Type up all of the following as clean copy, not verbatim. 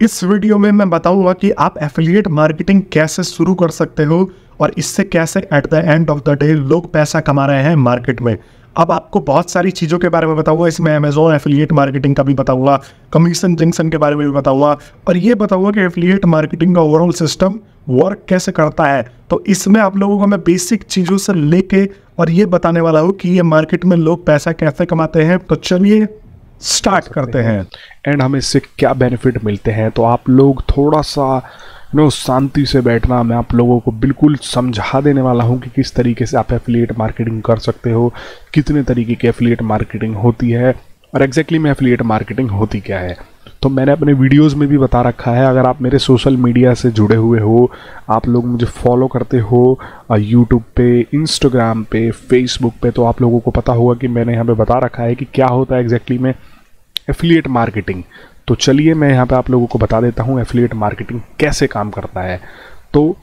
इस वीडियो में मैं बताऊंगा कि आप एफिलिएट मार्केटिंग कैसे शुरू कर सकते हो और इससे कैसे at the end of the day लोग पैसा कमा रहे हैं मार्केट में। अब आपको बहुत सारी चीज़ों के बारे में बताऊंगा, इसमें अमेजोन एफिलिएट मार्केटिंग का भी बताऊंगा, कमीशन जंक्शन के बारे में भी बताऊंगा और ये बताऊंगा कि एफिलिएट मार्केटिंग का ओवरऑल सिस्टम वर्क कैसे करता है। तो इसमें आप लोगों को मैं बेसिक चीज़ों से लेके और ये बताने वाला हूँ कि ये मार्केट में लोग पैसा कैसे कमाते हैं। तो चलिए स्टार्ट करते हैं एंड हमें इससे क्या बेनिफिट मिलते हैं। तो आप लोग थोड़ा सा शांति से बैठना, मैं आप लोगों को बिल्कुल समझा देने वाला हूं कि किस तरीके से आप एफिलिएट मार्केटिंग कर सकते हो, कितने तरीके की एफिलिएट मार्केटिंग होती है और एग्जैक्टली में एफिलिएट मार्केटिंग होती क्या है। तो मैंने अपने वीडियोस में भी बता रखा है। अगर आप मेरे सोशल मीडिया से जुड़े हुए हो, आप लोग मुझे फॉलो करते हो यूट्यूब पे, इंस्टाग्राम पे, फेसबुक पे, तो आप लोगों को पता होगा कि मैंने यहाँ पे बता रखा है कि क्या होता है एग्जैक्टली में एफिलिएट मार्केटिंग। तो चलिए मैं यहाँ पे आप लोगों को बता देता हूँ एफिलिएट मार्केटिंग कैसे काम करता है। तो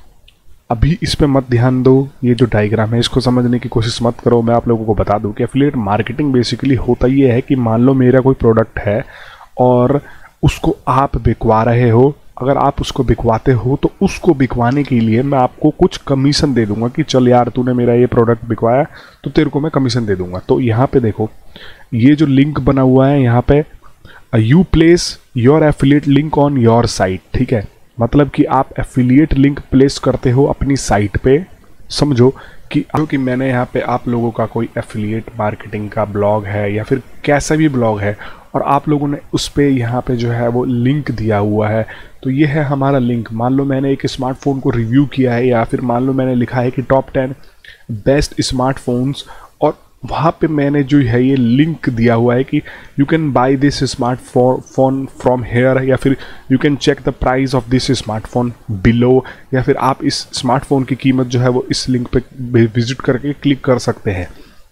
अभी इस पे मत ध्यान दो, ये जो डायग्राम है इसको समझने की कोशिश मत करो। मैं आप लोगों को बता दूं कि एफिलिएट मार्केटिंग बेसिकली होता ये है कि मान लो मेरा कोई प्रोडक्ट है और उसको आप बिकवा रहे हो। अगर आप उसको बिकवाते हो तो उसको बिकवाने के लिए मैं आपको कुछ कमीशन दे दूंगा कि चल यार तूने मेरा ये प्रोडक्ट बिकवाया तो तेरे को मैं कमीशन दे दूंगा। तो यहाँ पे देखो ये जो लिंक बना हुआ है यहाँ पे, you place your affiliate link on your site. ठीक है, मतलब कि आप एफिलिएट लिंक प्लेस करते हो अपनी साइट पे। समझो कि मैंने यहाँ पे आप लोगों का कोई एफिलिएट मार्केटिंग का ब्लॉग है या फिर कैसा भी ब्लॉग है और आप लोगों ने उस पे यहाँ पे जो है वो लिंक दिया हुआ है। तो ये है हमारा लिंक। मान लो मैंने एक स्मार्टफोन को रिव्यू किया है या फिर मान लो मैंने लिखा है कि टॉप 10 बेस्ट स्मार्टफोन्स, और वहाँ पे मैंने जो है ये लिंक दिया हुआ है कि you can buy this smartphone from here, या फिर you can check the price of this smartphone below, या फिर आप इस स्मार्टफोन की कीमत जो है वो इस लिंक पे विजिट करके क्लिक कर सकते हैं।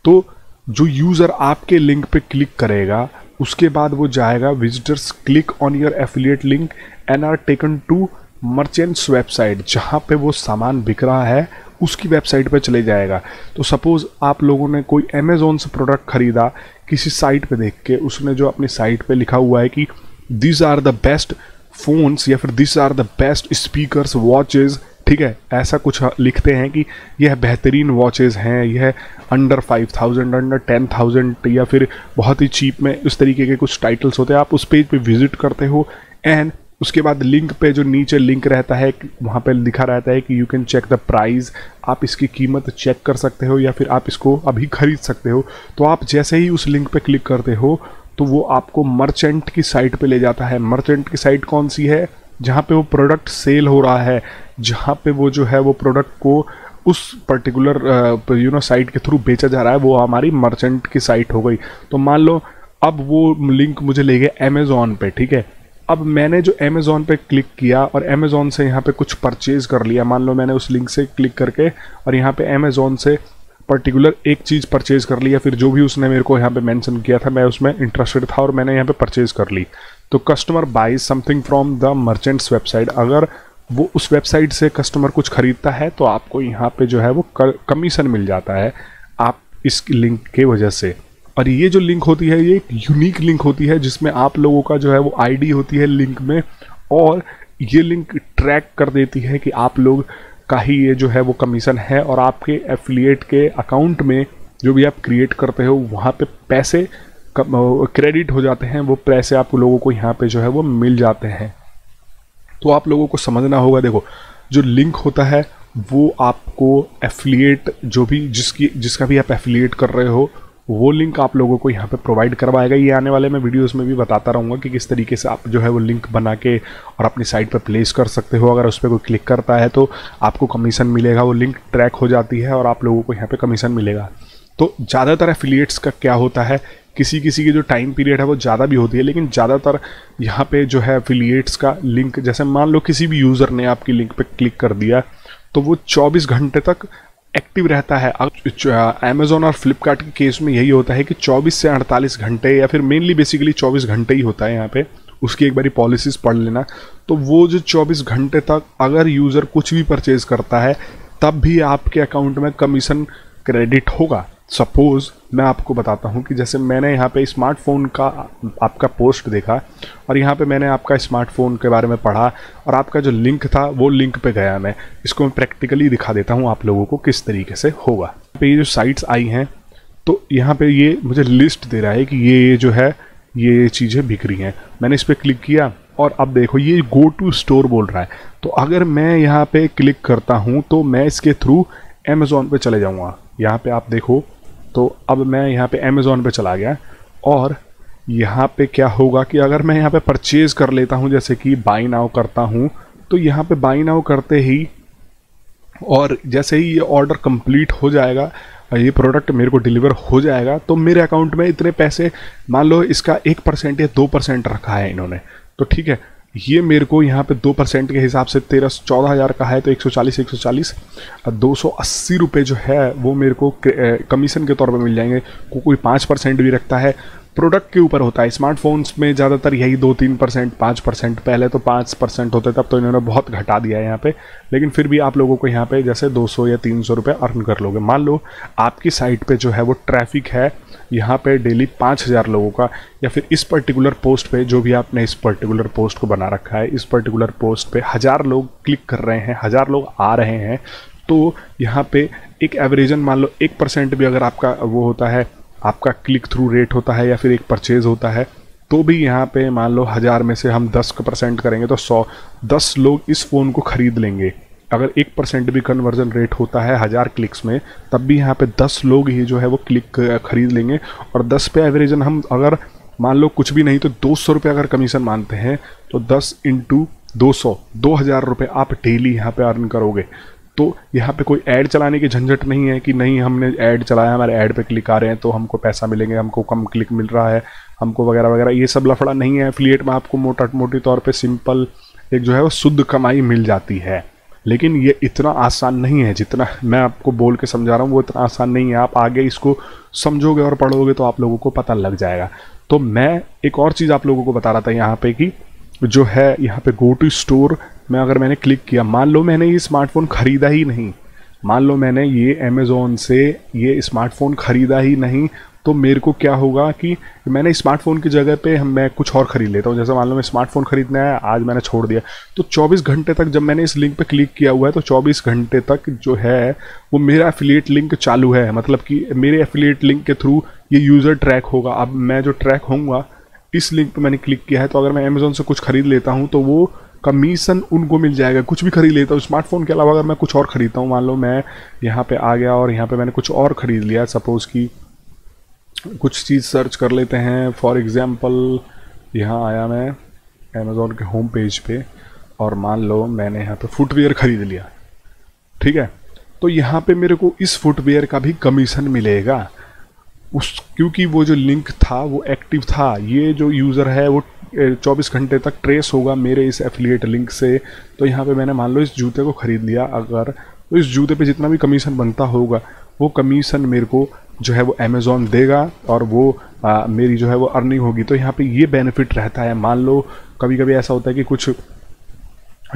तो जो यूज़र आपके लिंक पे क्लिक करेगा उसके बाद वो जाएगा, visitors click on your affiliate link and are taken to merchant's website, जहाँ पे वो सामान बिक रहा है उसकी वेबसाइट पे चले जाएगा। तो सपोज़ आप लोगों ने कोई अमेज़ॉन से प्रोडक्ट खरीदा किसी साइट पे देख के, उसने जो अपनी साइट पे लिखा हुआ है कि this are the best phones या फिर this are the best speakers watches, ठीक है, ऐसा कुछ लिखते हैं कि यह बेहतरीन वॉचेज़ हैं, यह अंडर 5000, अंडर 10,000 या फिर बहुत ही चीप में, उस तरीके के कुछ टाइटल्स होते हैं। आप उस पेज पे विजिट करते हो एंड उसके बाद लिंक पे जो नीचे लिंक रहता है वहाँ पे लिखा रहता है कि you can check the price, आप इसकी कीमत चेक कर सकते हो या फिर आप इसको अभी खरीद सकते हो। तो आप जैसे ही उस लिंक पे क्लिक करते हो तो वो आपको मर्चेंट की साइट पे ले जाता है। मर्चेंट की साइट कौन सी है? जहाँ पे वो प्रोडक्ट सेल हो रहा है, जहाँ पे वो जो है वो प्रोडक्ट को उस पर्टिकुलर साइट के थ्रू बेचा जा रहा है, वो हमारी मर्चेंट की साइट हो गई। तो मान लो अब वो लिंक मुझे ले गया अमेज़ॉन पे। ठीक है, अब मैंने जो अमेज़ॉन पे क्लिक किया और अमेज़ॉन से यहाँ पे कुछ परचेज़ कर लिया। मान लो मैंने उस लिंक से क्लिक करके और यहाँ पे अमेज़ॉन से पर्टिकुलर एक चीज़ परचेज़ कर ली, या फिर जो भी उसने मेरे को यहाँ पे मेंशन किया था मैं उसमें इंटरेस्टेड था और मैंने यहाँ पे परचेज़ कर ली। तो customer buys something from the merchant's website, अगर वो उस वेबसाइट से कस्टमर कुछ खरीदता है तो आपको यहाँ पे जो है वो कमीशन मिल जाता है आप इस लिंक के वजह से। और ये जो लिंक होती है ये एक यूनिक लिंक होती है जिसमें आप लोगों का जो है वो आईडी होती है लिंक में, और ये लिंक ट्रैक कर देती है कि आप लोग का ही ये जो है वो कमीशन है, और आपके एफिलिएट के अकाउंट में जो भी आप क्रिएट करते हो वहाँ पे पैसे क्रेडिट हो जाते हैं। वो पैसे आप लोगों को यहाँ पे जो है वो मिल जाते हैं। तो आप लोगों को समझना होगा, देखो जो लिंक होता है वो आपको एफिलिएट जिसका भी आप एफिलिएट कर रहे हो वो लिंक आप लोगों को यहाँ पे प्रोवाइड करवाएगा। ये आने वाले मैं वीडियोस में भी बताता रहूँगा कि किस तरीके से आप जो है वो लिंक बना के और अपनी साइट पे प्लेस कर सकते हो। अगर उस पर कोई क्लिक करता है तो आपको कमीशन मिलेगा, वो लिंक ट्रैक हो जाती है और आप लोगों को यहाँ पे कमीशन मिलेगा। तो ज़्यादातर एफिलिएट्स का क्या होता है, किसी की जो टाइम पीरियड है वो ज़्यादा भी होती है, लेकिन ज़्यादातर यहाँ पे जो है एफिलिएट्स का लिंक, जैसे मान लो किसी भी यूज़र ने आपकी लिंक पे क्लिक कर दिया तो वो 24 घंटे तक एक्टिव रहता है। अमेज़ॉन और फ्लिपकार्ट के केस में यही होता है कि 24 से 48 घंटे या फिर मेनली बेसिकली 24 घंटे ही होता है यहाँ पे। उसकी एक बारी पॉलिसीज़ पढ़ लेना। तो वो जो 24 घंटे तक अगर यूज़र कुछ भी परचेज़ करता है तब भी आपके अकाउंट में कमीशन क्रेडिट होगा। सपोज़ मैं आपको बताता हूँ कि जैसे मैंने यहाँ पे स्मार्टफोन का आपका पोस्ट देखा और यहाँ पे मैंने आपका स्मार्टफोन के बारे में पढ़ा और आपका जो लिंक था वो लिंक पे गया मैं इसको मैं प्रैक्टिकली दिखा देता हूँ आप लोगों को किस तरीके से होगा। यहाँ पे ये जो साइट्स आई हैं तो यहाँ पे ये मुझे लिस्ट दे रहा है कि ये जो है ये चीज़ें बिक रही हैं। मैंने इस पर क्लिक किया और अब देखो ये गो टू स्टोर बोल रहा है। तो अगर मैं यहाँ पे क्लिक करता हूँ तो मैं इसके थ्रू अमेज़ॉन पे चले जाऊँगा। यहाँ पे आप देखो तो अब मैं यहाँ पे अमेज़ॉन पे चला गया और यहाँ पे क्या होगा कि अगर मैं यहाँ पे परचेज़ कर लेता हूँ जैसे कि बाई नाउ करता हूँ तो यहाँ पे बाई नाउ करते ही और जैसे ही ये ऑर्डर कंप्लीट हो जाएगा, ये प्रोडक्ट मेरे को डिलीवर हो जाएगा तो मेरे अकाउंट में इतने पैसे, मान लो इसका 1% या 2% रखा है इन्होंने, तो ठीक है ये मेरे को यहाँ पे 2% के हिसाब से 14,000 का है तो 140 280 रुपये जो है वो मेरे को कमीशन के तौर पे मिल जाएंगे। कोई 5% भी रखता है, प्रोडक्ट के ऊपर होता है। स्मार्टफोन्स में ज़्यादातर यही 2-3% 5%, पहले तो 5% होते तब तो इन्होंने बहुत घटा दिया है यहाँ पे, लेकिन फिर भी आप लोगों को यहाँ पे जैसे 200 या 300 रुपये अर्न कर लोगे। मान लो आपकी साइट पे जो है वो ट्रैफिक है यहाँ पे डेली 5,000 लोगों का, या फिर इस पर्टिकुलर पोस्ट पे जो भी आपने इस पर्टिकुलर पोस्ट को बना रखा है, इस पर्टिकुलर पोस्ट पे 1,000 लोग क्लिक कर रहे हैं, 1,000 लोग आ रहे हैं, तो यहाँ पे एक एवरेजन मान लो 1% भी अगर आपका वो होता है, आपका क्लिक थ्रू रेट होता है या फिर एक परचेज होता है, तो भी यहाँ पे मान लो 1,000 में से हम 10% करेंगे तो 10 लोग इस फ़ोन को ख़रीद लेंगे। अगर 1% भी कन्वर्जन रेट होता है 1,000 क्लिक्स में, तब भी यहाँ पे 10 लोग ही जो है वो क्लिक खरीद लेंगे। और 10 पे एवरेजन हम अगर मान लो कुछ भी नहीं तो 200 रुपये अगर कमीशन मानते हैं तो 10 × 200 2,000 रुपये आप डेली यहाँ पे अर्न करोगे। तो यहाँ पे कोई ऐड चलाने की झंझट नहीं है कि नहीं हमने ऐड चलाया, हमारे ऐड पे क्लिक आ रहे हैं तो हमको पैसा मिलेंगे, हमको कम क्लिक मिल रहा है, हमको वगैरह वगैरह, ये सब लफड़ा नहीं है। एफिलिएट में आपको मोटी तौर पे सिंपल एक जो है वो शुद्ध कमाई मिल जाती है, लेकिन ये इतना आसान नहीं है जितना मैं आपको बोल के समझा रहा हूँ, वो इतना आसान नहीं है। आप आगे इसको समझोगे और पढ़ोगे तो आप लोगों को पता लग जाएगा। तो मैं एक और चीज़ आप लोगों को बता रहा था यहाँ पे कि जो है यहाँ पे गो टू स्टोर में अगर मैंने क्लिक किया, मान लो मैंने ये स्मार्टफोन ख़रीदा ही नहीं, मान लो मैंने ये अमेज़ॉन से ये स्मार्टफोन ख़रीदा ही नहीं, तो मेरे को क्या होगा कि मैंने स्मार्टफोन की जगह पे मैं कुछ और ख़रीद लेता हूँ। जैसे मान लो मैं स्मार्टफोन ख़रीदना है, आज मैंने छोड़ दिया, तो 24 घंटे तक जब मैंने इस लिंक पे क्लिक किया हुआ है तो 24 घंटे तक जो है वो मेरा एफिलिएट लिंक चालू है, मतलब कि मेरे एफिलिएट लिंक के थ्रू ये यूज़र ट्रैक होगा। अब मैं जो ट्रैक होऊंगा, इस लिंक पे मैंने क्लिक किया है, तो अगर मैं अमेज़ॉन से कुछ ख़रीद लेता हूँ तो वो कमीशन उनको मिल जाएगा। कुछ भी खरीद लेता हूँ स्मार्टफोन के अलावा, अगर मैं कुछ और ख़रीदता हूँ, मान लो मैं यहाँ पे आ गया और यहाँ पे मैंने कुछ और ख़रीद लिया, सपोज़ कि कुछ चीज़ सर्च कर लेते हैं, फॉर एग्ज़ाम्पल यहाँ आया मैं अमेज़ॉन के होम पेज पे और मान लो मैंने यहाँ पे फुटवेयर ख़रीद लिया, ठीक है, तो यहाँ पे मेरे को इस फुटवेयर का भी कमीशन मिलेगा क्योंकि वो जो लिंक था वो एक्टिव था। ये जो यूज़र है वो 24 घंटे तक ट्रेस होगा मेरे इस एफिलिएट लिंक से। तो यहाँ पे मैंने मान लो इस जूते को ख़रीद लिया, अगर तो इस जूते पे जितना भी कमीशन बनता होगा वो कमीशन मेरे को जो है वो अमेज़ॉन देगा और वो मेरी जो है वो अर्निंग होगी। तो यहाँ पे ये बेनिफिट रहता है। मान लो कभी कभी ऐसा होता है कि कुछ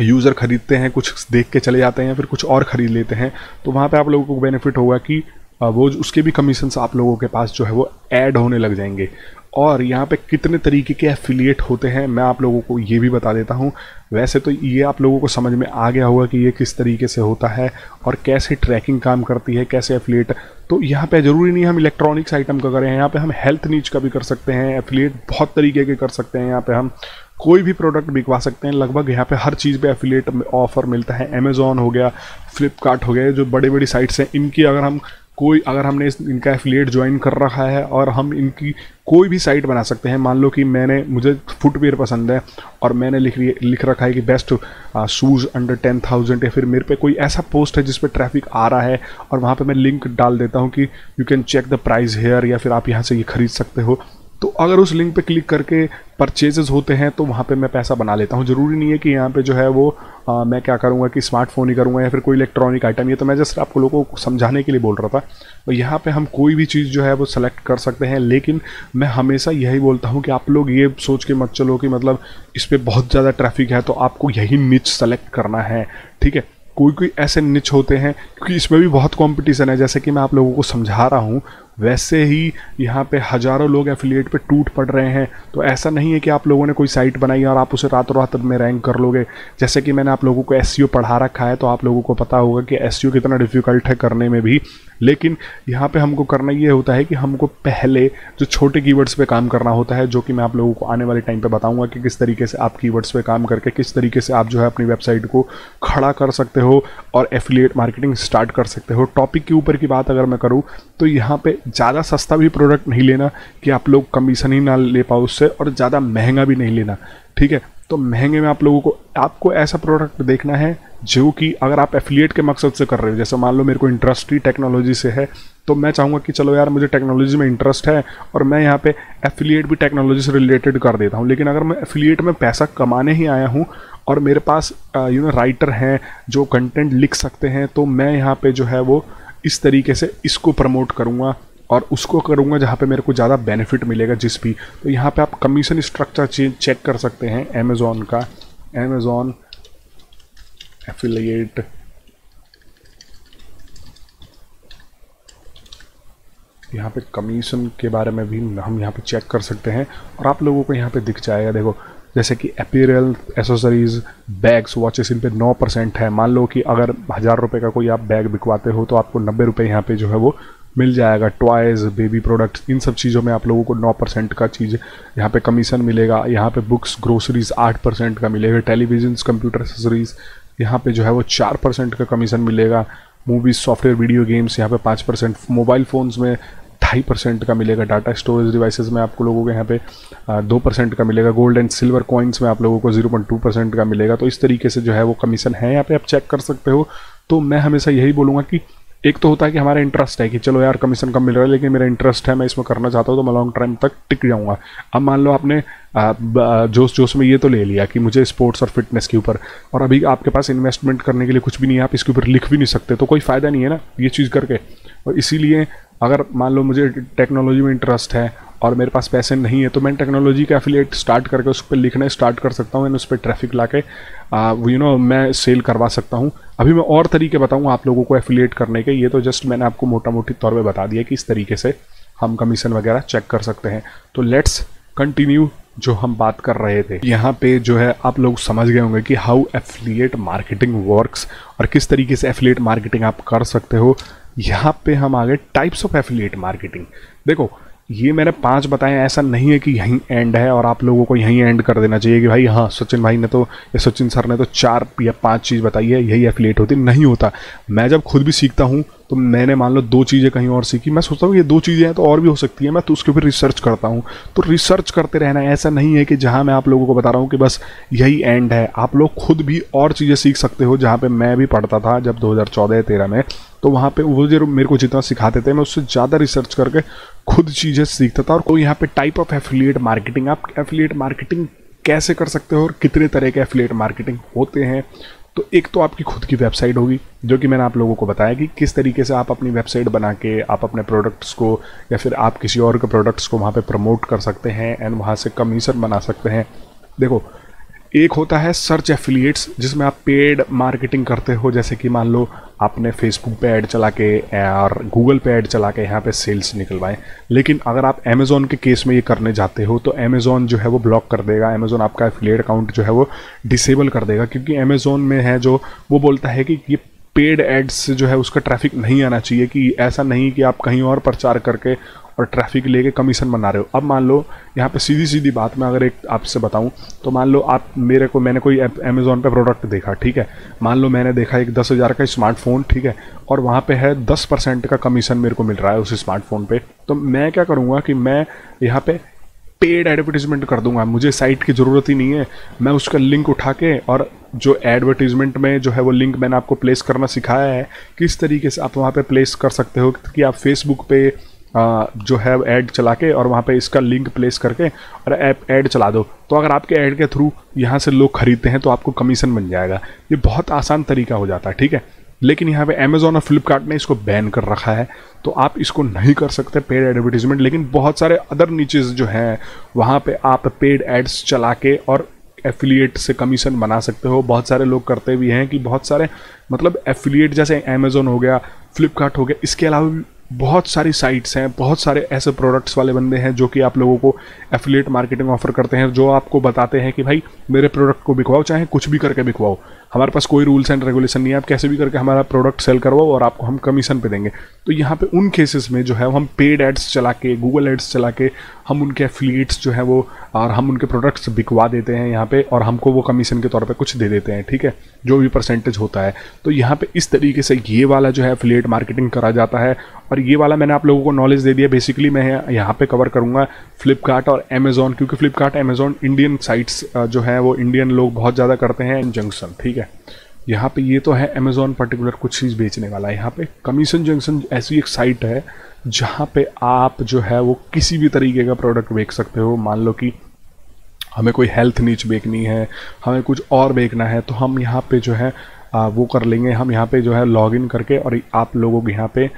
यूज़र ख़रीदते हैं, कुछ देख के चले जाते हैं या फिर कुछ और ख़रीद लेते हैं, तो वहाँ पे आप लोगों को बेनिफिट होगा कि वो उसके भी कमीशंस आप लोगों के पास जो है वो ऐड होने लग जाएंगे। और यहाँ पे कितने तरीके के एफिलिएट होते हैं मैं आप लोगों को ये भी बता देता हूँ। वैसे तो ये आप लोगों को समझ में आ गया होगा कि ये किस तरीके से होता है और कैसे ट्रैकिंग काम करती है, कैसे एफिलिएट। तो यहाँ पे ज़रूरी नहीं हम इलेक्ट्रॉनिक्स आइटम का करें, यहाँ पे हम हेल्थ नीच का भी कर सकते हैं। एफिलिएट बहुत तरीके के कर सकते हैं, यहाँ पे हम कोई भी प्रोडक्ट बिकवा सकते हैं। लगभग यहाँ पे हर चीज़ पे एफिलिएट ऑफर मिलता है। अमेज़ॉन हो गया, फ्लिपकार्ट हो गया, जो बड़ी बड़ी साइट्स हैं इनकी अगर हमने इनका एफिलिएट ज्वाइन कर रखा है और हम इनकी कोई भी साइट बना सकते हैं। मान लो कि मुझे फुटवेयर पसंद है और मैंने लिख रखा है कि बेस्ट शूज़ अंडर 10,000, या फिर मेरे पे कोई ऐसा पोस्ट है जिस पे ट्रैफिक आ रहा है और वहाँ पे मैं लिंक डाल देता हूँ कि you can check the price here, या फिर आप यहाँ से ये खरीद सकते हो। तो अगर उस लिंक पे क्लिक करके परचेजेस होते हैं तो वहाँ पे मैं पैसा बना लेता हूँ। ज़रूरी नहीं है कि यहाँ पे जो है वो मैं क्या करूँगा कि स्मार्टफोन ही करूँगा या फिर कोई इलेक्ट्रॉनिक आइटम। ये तो मैं जस्ट आपको लोगों को समझाने के लिए बोल रहा था। तो यहाँ पे हम कोई भी चीज़ जो है वो सेलेक्ट कर सकते हैं, लेकिन मैं हमेशा यही बोलता हूँ कि आप लोग ये सोच के मत चलो कि मतलब इस पर बहुत ज़्यादा ट्रैफिक है तो आपको यही निच सेलेक्ट करना है, ठीक है। कोई ऐसे निच होते हैं क्योंकि इसमें भी बहुत कंपटीशन है। जैसे कि मैं आप लोगों को समझा रहा हूँ, वैसे ही यहाँ पे हज़ारों लोग एफिलिएट पे टूट पड़ रहे हैं। तो ऐसा नहीं है कि आप लोगों ने कोई साइट बनाई और आप उसे रातों रात में रैंक कर लोगे। जैसे कि मैंने आप लोगों को एसईओ पढ़ा रखा है, तो आप लोगों को पता होगा कि एसईओ कितना डिफ़िकल्ट है करने में भी। लेकिन यहाँ पे हमको करना ये होता है कि हमको पहले जो छोटे कीवर्ड्स पे काम करना होता है, जो कि मैं आप लोगों को आने वाले टाइम पे बताऊंगा कि किस तरीके से आप कीवर्ड्स पे काम करके किस तरीके से आप जो है अपनी वेबसाइट को खड़ा कर सकते हो और एफिलिएट मार्केटिंग स्टार्ट कर सकते हो। टॉपिक के ऊपर की बात अगर मैं करूँ तो यहाँ पे ज़्यादा सस्ता भी प्रोडक्ट नहीं लेना कि आप लोग कमीशन ही ना ले पाओ उससे, और ज़्यादा महंगा भी नहीं लेना, ठीक है। तो महंगे में आप लोगों को आपको ऐसा प्रोडक्ट देखना है जो कि अगर आप एफिलिएट के मकसद से कर रहे हो, जैसे मान लो मेरे को इंटरेस्ट ही टेक्नोलॉजी से है, तो मैं चाहूँगा कि चलो यार मुझे टेक्नोलॉजी में इंटरेस्ट है और मैं यहाँ पे एफिलिएट भी टेक्नोलॉजी से रिलेटेड कर देता हूँ। लेकिन अगर मैं एफिलिएट में पैसा कमाने ही आया हूँ और मेरे पास राइटर हैं जो कंटेंट लिख सकते हैं, तो मैं यहाँ पे जो है वो इस तरीके से इसको प्रमोट करूँगा और उसको करूँगा जहाँ पे मेरे को ज़्यादा बेनिफिट मिलेगा जिस भी। तो यहाँ पे आप कमीशन स्ट्रक्चर चेक कर सकते हैं अमेज़ॉन का, अमेज़ॉन एफिलिएट यहाँ पे कमीशन के बारे में भी हम यहाँ पे चेक कर सकते हैं और आप लोगों को यहाँ पे दिख जाएगा। देखो जैसे कि अपीयरल, एसेसरीज, बैग्स, वॉचेस, इन पे 9% है। मान लो कि अगर 1000 रुपये का कोई आप बैग बिकवाते हो तो आपको 90 रुपये यहाँ पे जो है वो मिल जाएगा। टॉयज़, बेबी प्रोडक्ट्स, इन सब चीज़ों में आप लोगों को 9% का चीज़ यहाँ पे कमीशन मिलेगा। यहाँ पे बुक्स, ग्रोसरीज 8% का मिलेगा। टेलीविजन, कंप्यूटर एक्सेसरीज यहाँ पे जो है वो 4% का कमीशन मिलेगा। मूवीज़, सॉफ्टवेयर, वीडियो गेम्स यहाँ पे 5%। मोबाइल फ़ोन्स में 2.5% का मिलेगा। डाटा स्टोरेज डिवाइसेस में आपको लोगों को यहाँ पे 2% का मिलेगा। गोल्ड एंड सिल्वर कॉइन्स में आप लोगों को 0.2% का मिलेगा। तो इस तरीके से जो है वो कमीशन है, यहाँ पे आप चेक कर सकते हो। तो मैं हमेशा यही बोलूँगा कि एक तो होता है कि हमारा इंटरेस्ट है कि चलो यार कमीशन कम मिल रहा है लेकिन मेरा इंटरेस्ट है, मैं इसमें करना चाहता हूँ तो मैं लॉन्ग टाइम तक टिक जाऊँगा। अब मान लो आपने जोश जोश में ये तो ले लिया कि मुझे स्पोर्ट्स और फिटनेस के ऊपर, और अभी आपके पास इन्वेस्टमेंट करने के लिए कुछ भी नहीं है, आप इसके ऊपर लिख भी नहीं सकते, तो कोई फ़ायदा नहीं है ना ये चीज़ करके। और इसीलिए अगर मान लो मुझे टेक्नोलॉजी में इंटरेस्ट है और मेरे पास पैसे नहीं है तो मैं टेक्नोलॉजी का एफिलिएट स्टार्ट करके उस पर लिखना स्टार्ट कर सकता हूँ एंड उस पर ट्रैफिक ला के मैं सेल करवा सकता हूँ। अभी मैं और तरीके बताऊँगा आप लोगों को एफिलिएट करने के, ये तो जस्ट मैंने आपको मोटा मोटी तौर पे बता दिया कि इस तरीके से हम कमीशन वगैरह चेक कर सकते हैं। तो लेट्स कंटिन्यू जो हम बात कर रहे थे। यहाँ पे जो है आप लोग समझ गए होंगे कि हाउ एफिलिएट मार्केटिंग वर्क्स और किस तरीके से एफिलिएट मार्केटिंग आप कर सकते हो। यहाँ पे हम आ गए टाइप्स ऑफ एफिलिएट मार्केटिंग। देखो ये मैंने 5 बताए, ऐसा नहीं है कि यहीं एंड है और आप लोगों को यहीं एंड कर देना चाहिए कि भाई हाँ सचिन भाई ने तो या सचिन सर ने तो 4 या 5 चीज़ बताई है यही एफिलिएट होती, नहीं होता। मैं जब खुद भी सीखता हूँ तो मैंने मान लो 2 चीज़ें कहीं और सीखी, मैं सोचता हूँ ये 2 चीज़ें हैं तो और भी हो सकती है, मैं तो उसके ऊपर रिसर्च करता हूँ। तो रिसर्च करते रहना, ऐसा नहीं है कि जहाँ मैं आप लोगों को बता रहा हूँ कि बस यही एंड है। आप लोग खुद भी और चीज़ें सीख सकते हो। जहाँ पे मैं भी पढ़ता था जब 2014-13 में, तो वहाँ पे वो जो मेरे को जितना सिखाते थे मैं उससे ज़्यादा रिसर्च करके खुद चीज़ें सीखता था। और कोई यहाँ पे टाइप ऑफ एफिलिएट मार्केटिंग, आप एफिलिएट मार्केटिंग कैसे कर सकते हो और कितने तरह के एफिलिएट मार्केटिंग होते हैं। तो एक तो आपकी खुद की वेबसाइट होगी, जो कि मैंने आप लोगों को बताया कि किस तरीके से आप अपनी वेबसाइट बना के आप अपने प्रोडक्ट्स को या फिर आप किसी और के प्रोडक्ट्स को वहाँ पे प्रमोट कर सकते हैं एंड वहाँ से कमीशन बना सकते हैं। देखो एक होता है सर्च एफिलिएट्स, जिसमें आप पेड मार्केटिंग करते हो, जैसे कि मान लो आपने फेसबुक पे ऐड चला के और गूगल पे ऐड चला के यहाँ पे सेल्स निकलवाएं। लेकिन अगर आप अमेज़ॉन के केस में ये करने जाते हो तो अमेज़ॉन जो है वो ब्लॉक कर देगा, अमेज़ॉन आपका एफिलिएट अकाउंट जो है वो डिसेबल कर देगा, क्योंकि अमेज़ॉन में है जो वो बोलता है कि ये पेड एड्स से जो है उसका ट्रैफिक नहीं आना चाहिए, कि ऐसा नहीं कि आप कहीं और प्रचार करके और ट्रैफिक लेके कमीशन बना रहे हो। अब मान लो यहाँ पे सीधी सीधी बात मैं अगर एक आपसे बताऊँ तो मान लो आप मैंने कोई अमेज़ॉन पे प्रोडक्ट देखा, ठीक है, मान लो मैंने देखा एक 10,000 का स्मार्टफोन, ठीक है, और वहाँ पे है 10% का कमीशन मेरे को मिल रहा है उस स्मार्टफोन पे। तो मैं क्या करूँगा कि मैं यहाँ पे पेड एडवर्टीजमेंट कर दूंगा, मुझे साइट की ज़रूरत ही नहीं है। मैं उसका लिंक उठा के, और जो एडवर्टीजमेंट में जो है वो लिंक मैंने आपको प्लेस करना सिखाया है किस तरीके से आप वहाँ पे प्लेस कर सकते हो, कि आप फेसबुक पे जो है ऐड चला के और वहाँ पे इसका लिंक प्लेस करके और ऐड चला दो। तो अगर आपके ऐड के थ्रू यहाँ से लोग खरीदते हैं तो आपको कमीशन बन जाएगा। ये बहुत आसान तरीका हो जाता है, ठीक है। लेकिन यहाँ पे अमेज़ॉन और फ्लिपकार्ट ने इसको बैन कर रखा है, तो आप इसको नहीं कर सकते पेड एडवर्टीजमेंट। लेकिन बहुत सारे अदर नीचेस जो हैं वहाँ पे आप पेड एड्स चला के और एफिलिएट से कमीशन बना सकते हो। बहुत सारे लोग करते भी हैं कि बहुत सारे मतलब एफिलिएट, जैसे अमेज़ॉन हो गया, फ्लिपकार्ट हो गया, इसके अलावा बहुत सारी साइट्स हैं, बहुत सारे ऐसे प्रोडक्ट्स वाले बंदे हैं जो कि आप लोगों को एफिलिएट मार्केटिंग ऑफर करते हैं, जो आपको बताते हैं कि भाई मेरे प्रोडक्ट को बिकवाओ, चाहे कुछ भी करके बिकवाओ, हमारे पास कोई रूल्स एंड रेगुलेशन नहीं है, आप कैसे भी करके हमारा प्रोडक्ट सेल करवाओ और आपको हम कमीशन पे देंगे। तो यहाँ पे उन केसेस में जो है हम पेड एड्स चला के, गूगल एड्स चला के हम उनके एफिलिएट्स जो है वो, और हम उनके प्रोडक्ट्स बिकवा देते हैं यहाँ पे, और हमको वो कमीशन के तौर पे कुछ दे देते हैं, ठीक है, जो भी परसेंटेज होता है। तो यहाँ पे इस तरीके से ये वाला जो है एफिलिएट मार्केटिंग करा जाता है। और ये वाला मैंने आप लोगों को नॉलेज दे दिया। बेसिकली मैं यहाँ पे कवर करूँगा फ्लिपकार्ट और अमेजोन, क्योंकि फ्लिपकार्ट अमेजोन इंडियन साइट्स जो है वो इंडियन लोग बहुत ज़्यादा करते हैं। जंक्शन, ठीक है, यहाँ पे ये तो है अमेजोन पर्टिकुलर कुछ चीज़ बेचने वाला है। यहाँ पे कमीशन जंक्शन ऐसी एक साइट है जहाँ पे आप जो है वो किसी भी तरीके का प्रोडक्ट बेच सकते हो। मान लो कि हमें कोई हेल्थ नीच बेचनी है, हमें कुछ और बेचना है, तो हम यहाँ पे जो है वो कर लेंगे। हम यहाँ पे जो है लॉगिन करके और आप लोगों को यहाँ पे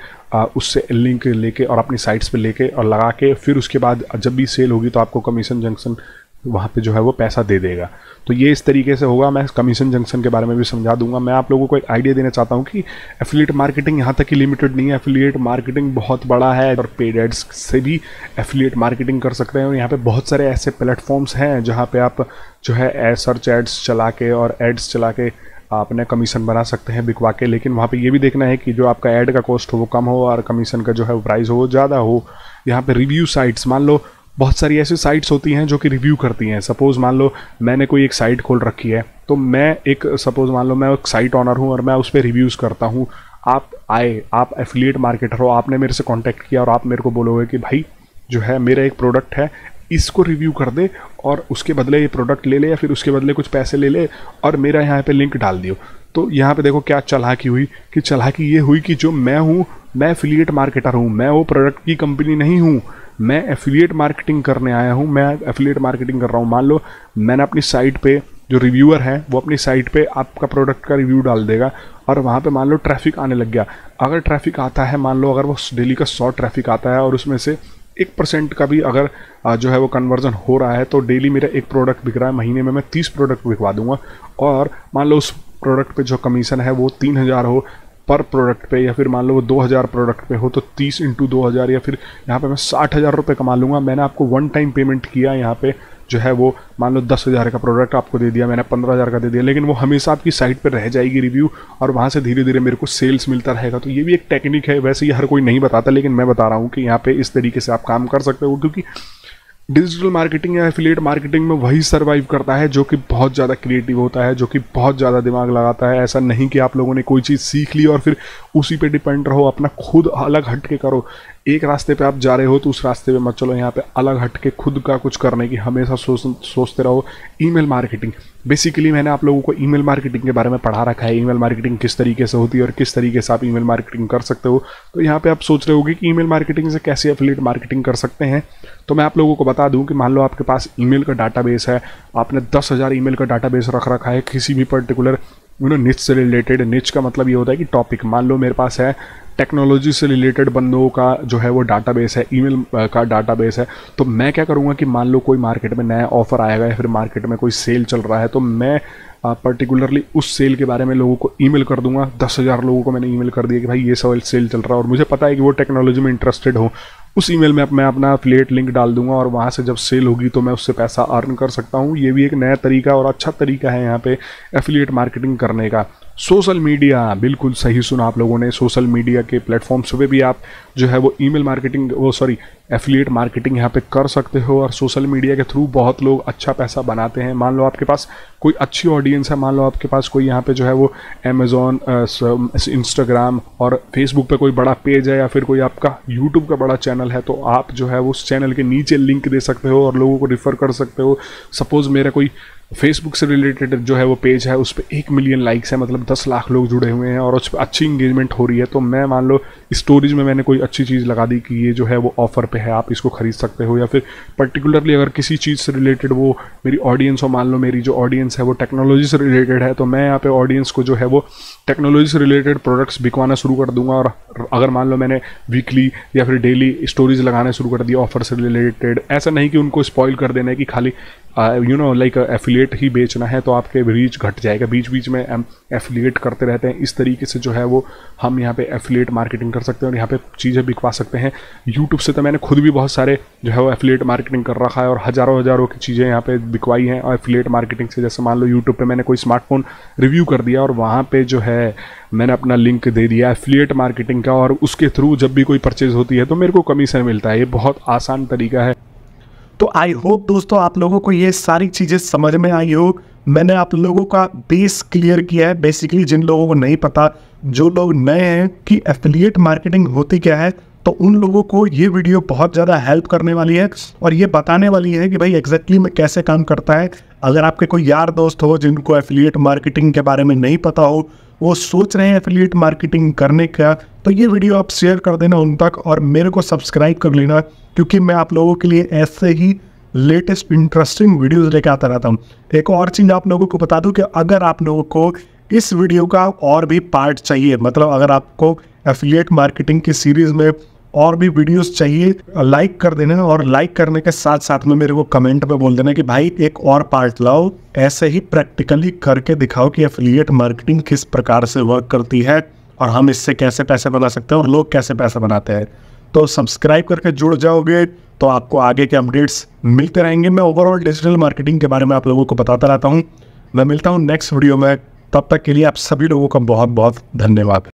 उससे लिंक लेके और अपनी साइट्स पे लेके और लगा के, फिर उसके बाद जब भी सेल होगी तो आपको कमीशन जंक्शन वहाँ पे जो है वो पैसा दे देगा। तो ये इस तरीके से होगा। मैं कमीशन जंक्शन के बारे में भी समझा दूंगा। मैं आप लोगों को एक आइडिया देना चाहता हूँ कि एफिलिएट मार्केटिंग यहाँ तक ही लिमिटेड नहीं है। एफिलिएट मार्केटिंग बहुत बड़ा है और पेड एड्स से भी एफिलिएट मार्केटिंग कर सकते हैं। और यहाँ पे बहुत सारे ऐसे प्लेटफॉर्म्स हैं जहाँ पे आप जो है सर्च एड्स चला के और एड्स चला के आपने कमीशन बना सकते हैं बिकवा के। लेकिन वहाँ पे ये भी देखना है कि जो आपका ऐड का कॉस्ट हो वो कम हो और कमीशन का जो है प्राइस हो ज़्यादा हो। यहाँ पे रिव्यू साइट्स, मान लो बहुत सारी ऐसी साइट्स होती हैं जो कि रिव्यू करती हैं। सपोज़ मान लो मैंने कोई एक साइट खोल रखी है, तो मैं एक सपोज़ मान लो मैं एक साइट ऑनर हूँ और मैं उस पर रिव्यूज़ करता हूँ। आप आए, आप एफिलिएट मार्केटर हो, आपने मेरे से कांटेक्ट किया और आप मेरे को बोलोगे कि भाई जो है मेरा एक प्रोडक्ट है, इसको रिव्यू कर दे और उसके बदले ये प्रोडक्ट ले ले या फिर उसके बदले कुछ पैसे ले ले और मेरा यहाँ पे लिंक डाल दियो। तो यहाँ पे देखो क्या चालाकी हुई कि चालाकी ये हुई कि जो मैं हूँ, मैं एफिलिएट मार्केटर हूँ, मैं वो प्रोडक्ट की कंपनी नहीं हूँ, मैं एफिलिएट मार्केटिंग करने आया हूँ, मैं एफिलिएट मार्केटिंग कर रहा हूँ। मान लो मैंने अपनी साइट पे, जो रिव्यूअर है वो अपनी साइट पे आपका प्रोडक्ट का रिव्यू डाल देगा और वहाँ पे मान लो ट्रैफिक आने लग गया। अगर ट्रैफिक आता है, मान लो अगर वो डेली का 100 ट्रैफिक आता है और उसमें से 1% का भी अगर जो है वो कन्वर्जन हो रहा है, तो डेली मेरा एक प्रोडक्ट बिक रहा है, महीने में मैं 30 प्रोडक्ट बिकवा दूंगा। और मान लो उस प्रोडक्ट पे जो कमीशन है वो 3000 हो पर प्रोडक्ट पे, या फिर मान लो वो 2000 प्रोडक्ट पे हो, तो 30 × 2000 या फिर यहाँ पे मैं 60,000 रुपये कमा लूँगा। मैंने आपको वन टाइम पेमेंट किया, यहाँ पे जो है वो मान लो 10,000 का प्रोडक्ट आपको दे दिया, मैंने 15,000 का दे दिया, लेकिन वो हमेशा आपकी साइट पर रह जाएगी रिव्यू और वहाँ से धीरे धीरे मेरे को सेल्स मिलता रहेगा। तो ये भी एक टेक्निक है। वैसे ये हर कोई नहीं बताता, लेकिन मैं बता रहा हूँ कि यहाँ पे इस तरीके से आप काम कर सकते हो, क्योंकि डिजिटल मार्केटिंग या एफिलिएट मार्केटिंग में वही सर्वाइव करता है जो कि बहुत ज़्यादा क्रिएटिव होता है, जो कि बहुत ज़्यादा दिमाग लगाता है। ऐसा नहीं कि आप लोगों ने कोई चीज़ सीख ली और फिर उसी पे डिपेंड रहो, अपना खुद अलग हट के करो। एक रास्ते पे आप जा रहे हो तो उस रास्ते पे मत चलो, यहाँ पे अलग हट के खुद का कुछ करने की हमेशा सोचते रहो। ईमेल मार्केटिंग, बेसिकली मैंने आप लोगों को ईमेल मार्केटिंग के बारे में पढ़ा रखा है। ईमेल मार्केटिंग किस तरीके से होती है और किस तरीके से आप ईमेल मार्केटिंग कर सकते हो। तो यहाँ पे आप सोच रहे होगे कि ईमेल मार्केटिंग से कैसे एफिलिएट मार्केटिंग कर सकते हैं। तो मैं आप लोगों को बता दूं कि मान लो आपके पास ईमेल का डाटाबेस है, आपने 10,000 ईमेल का डाटाबेस रख रखा है किसी भी पर्टिकुलर निच से रिलेटेड। निच का मतलब ये होता है कि टॉपिक। मान लो मेरे पास है टेक्नोलॉजी से रिलेटेड बंदों का जो है वो डाटाबेस है, ईमेल का डाटाबेस है। तो मैं क्या करूँगा कि मान लो कोई मार्केट में नया ऑफर आएगा या फिर मार्केट में कोई सेल चल रहा है, तो मैं पर्टिकुलरली उस सेल के बारे में लोगों को ईमेल कर दूंगा। 10,000 लोगों को मैंने ईमेल कर दिया कि भाई ये सेल चल रहा है और मुझे पता है कि वो टेक्नोलॉजी में इंटरेस्टेड हो। उस ईमेल में मैं अपना एफिलिएट लिंक डाल दूंगा और वहाँ से जब सेल होगी तो मैं उससे पैसा अर्न कर सकता हूँ। ये भी एक नया तरीका और अच्छा तरीका है यहाँ पे एफिलिएट मार्केटिंग करने का। सोशल मीडिया, बिल्कुल सही सुना आप लोगों ने। सोशल मीडिया के प्लेटफॉर्म्स पे भी आप जो है वो ईमेल मार्केटिंग, एफिलिएट मार्केटिंग यहाँ पे कर सकते हो। और सोशल मीडिया के थ्रू बहुत लोग अच्छा पैसा बनाते हैं। मान लो आपके पास कोई अच्छी ऑडियंस है, मान लो आपके पास कोई यहाँ पे जो है वो अमेजॉन, इंस्टाग्राम और फेसबुक पे कोई बड़ा पेज है या फिर कोई आपका यूट्यूब का बड़ा चैनल है, तो आप जो है वो उस चैनल के नीचे लिंक दे सकते हो और लोगों को रिफ़र कर सकते हो। सपोज़ मेरा कोई फेसबुक से रिलेटेड जो है वो पेज है, उस पर 1 मिलियन लाइक्स है, मतलब 10 लाख लोग जुड़े हुए हैं और उस पर अच्छी इंगेजमेंट हो रही है। तो मैं मान लो स्टोरीज में मैंने कोई अच्छी चीज़ लगा दी कि ये जो है वो ऑफर पे है, आप इसको खरीद सकते हो। या फिर पर्टिकुलरली अगर किसी चीज़ से रिलेटेड वो मेरी ऑडियंस हो, मान लो मेरी जो ऑडियंस है वो टेक्नोलॉजी से रिलेटेड है, तो मैं यहाँ पे ऑडियंस को जो है वो टेक्नोलॉजी से रिलेटेड प्रोडक्ट्स बिकवाना शुरू कर दूंगा। और अगर मान लो मैंने वीकली या फिर डेली स्टोरीज लगाना शुरू कर दिया ऑफर से रिलेटेड, ऐसा नहीं कि उनको स्पॉइल कर देना है कि खाली लाइक एफिलिएट ही बेचना है तो आपके रीच घट जाएगा। बीच बीच में एफिलिएट करते रहते हैं। इस तरीके से जो है वो हम यहाँ पे एफिलिएट मार्केटिंग कर सकते हैं और यहाँ पे चीज़ें बिकवा सकते हैं। यूट्यूब से तो मैंने खुद भी बहुत सारे जो है वो एफिलिएट मार्केटिंग कर रखा है और हज़ारों की चीज़ें यहाँ पे बिकवाई हैं और एफिलिएट मार्केटिंग से। जैसे मान लो यूट्यूब पे मैंने कोई स्मार्टफोन रिव्यू कर दिया और वहाँ पे जो है मैंने अपना लिंक दे दिया एफिलिएट मार्केटिंग का, और उसके थ्रू जब भी कोई परचेज होती है तो मेरे को कमीशन मिलता है। ये बहुत आसान तरीका है। तो आई होप दोस्तों आप लोगों को ये सारी चीज़ें समझ में आई हो। मैंने आप लोगों का बेस क्लियर किया है। बेसिकली जिन लोगों को नहीं पता, जो लोग नए हैं कि एफिलिएट मार्केटिंग होती क्या है, तो उन लोगों को ये वीडियो बहुत ज़्यादा हेल्प करने वाली है और ये बताने वाली है कि भाई एग्जैक्टली में कैसे काम करता है। अगर आपके कोई यार दोस्त हो जिनको एफिलिएट मार्केटिंग के बारे में नहीं पता हो, वो सोच रहे हैं एफिलिएट मार्केटिंग करने का, तो ये वीडियो आप शेयर कर देना उन तक और मेरे को सब्सक्राइब कर लेना, क्योंकि मैं आप लोगों के लिए ऐसे ही लेटेस्ट इंटरेस्टिंग वीडियोस लेके आता रहता हूँ। एक और चीज़ आप लोगों को बता दूं कि अगर आप लोगों को इस वीडियो का और भी पार्ट चाहिए, मतलब अगर आपको एफिलिएट मार्केटिंग की सीरीज़ में और भी वीडियोस चाहिए, लाइक कर देना और लाइक करने के साथ साथ में मेरे को कमेंट में बोल देना कि भाई एक और पार्ट लाओ, ऐसे ही प्रैक्टिकली करके दिखाओ कि एफिलिएट मार्केटिंग किस प्रकार से वर्क करती है और हम इससे कैसे पैसे बना सकते हैं और लोग कैसे पैसे बनाते हैं। तो सब्सक्राइब करके जुड़ जाओगे तो आपको आगे के अपडेट्स मिलते रहेंगे। मैं ओवरऑल डिजिटल मार्केटिंग के बारे में आप लोगों को बताता रहता हूँ। मैं मिलता हूँ नेक्स्ट वीडियो में, तब तक के लिए आप सभी लोगों का बहुत बहुत धन्यवाद।